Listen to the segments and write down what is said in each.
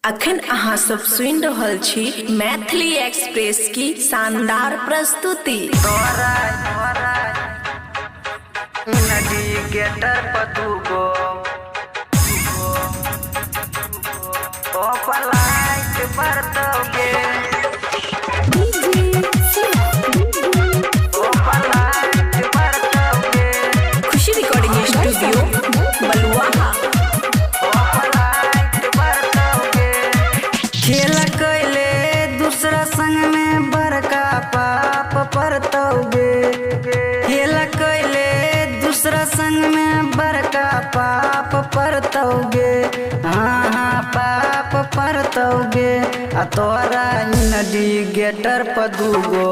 अखन अहाँ सब सुन रहल छी मैथिली एक्सप्रेस की शानदार प्रस्तुति। नेविगेटर पर दूगो लाइट बरतोगे खुशी रिकॉर्डिंग स्टूडियो बलुआहा। खेल कैले दूसरा संग में बड़का पाप परतोगे। खेल कैले दूसरा संग में बड़का पाप परतोगे। हाँ पाप परतोगे। आ तोरा नेविगेटर पर दूगो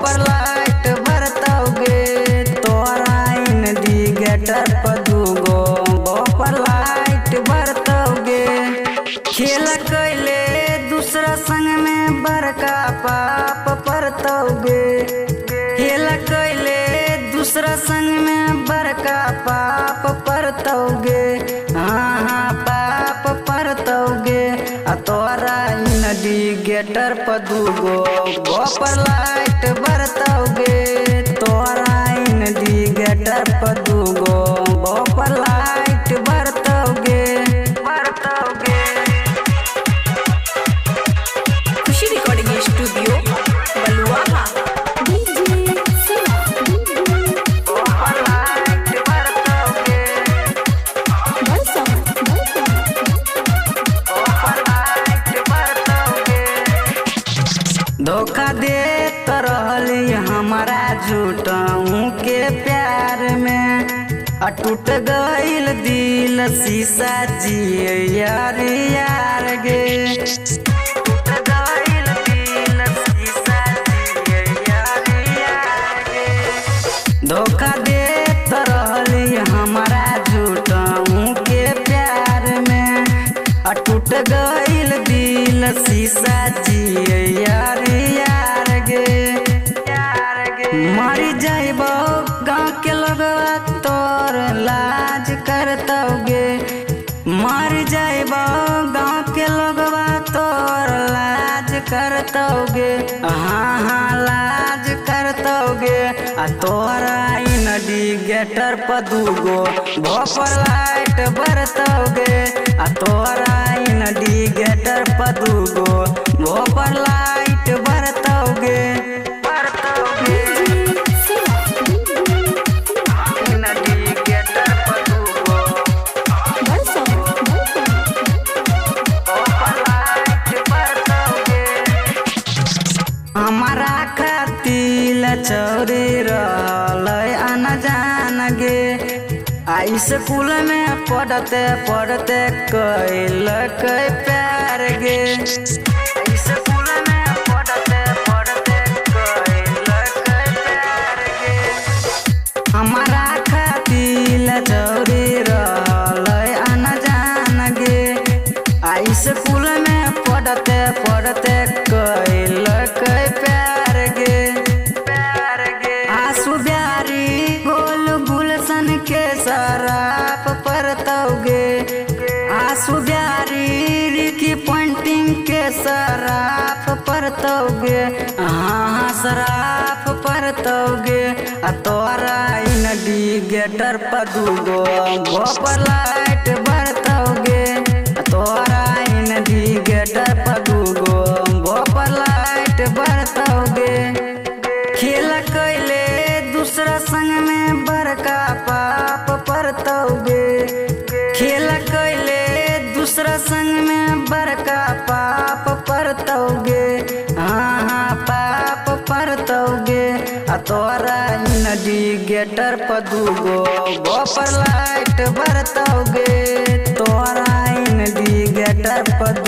पर लाइट बरतोगे। तोरा नेविगेटर पर दूगो पर लाइट बरतोगे। खेल कैले दूसरा संग में बड़का पाप परतोगे। खेल कैले दूसरा संग में बड़का पाप परतोगे। हाँ पाप परतोगे। आ तोरा नेविगेटर पर दूगो पर लाइट बरतोगे। तोरा नेविगेटर पर दूगो पर लाइट बरतोगे। खुशी रिकॉर्डिंग स्टूडियो बलुआहा। धोखा देत रहली हमारा झूठों के प्यार में। टूट गईल दिल शीशा जिए यार यार गे। टूट गईल दिल शीशा जिए यार यार गे। धोखा देत रहली हमारा झूठों के प्यार में। टूट गईल दिल शीशा जिए यार यार गे। मरी जाइबो गाँव के लोगवा तोर लाज करतोगे। मर जाइबो गाँव के लोगवा तोर लाज करतोगे। हाँ लाज करतोगे। आ तोरा नेविगेटर पर दूगो पर लाइट बरतोगे। आ तोरा नेविगेटर पर दूगो पर लाइट बरतोगे। हमारा खातिर चौरी रहल अनजान गे। आई स्कूल में पढ़ते पढ़ते कैल प्यार गे। स्कूल में पढ़ते पढ़ते कैल प्यार गे। हमारा खातिर चौरी रहल अनजान गे। आई स्कूल में पढ़ते पढ़ते कैल प्यार गे। आंसू ब्यारी गोल गुलशन के शराब परतोगे। आंसू ब्यारी रिकी पॉइंटिंग के शराब परतोगे। हाँ शराब परतोगे। आ तोरा नेविगेटर पर दूगो पर लाइट बरतोगे। तोरा नेविगेटर पर दूगो पर लाइट बरतोगे। खेल कैले दूसरा संग में बड़का पाप परतोगे। खेल कैले दूसरा संग में बड़का पाप परतोगे। हाँ पाप परतोगे। आ तोरा नेविगेटर पर दूगो पर लाइट बरतोगे। तोरा नेविगेटर पर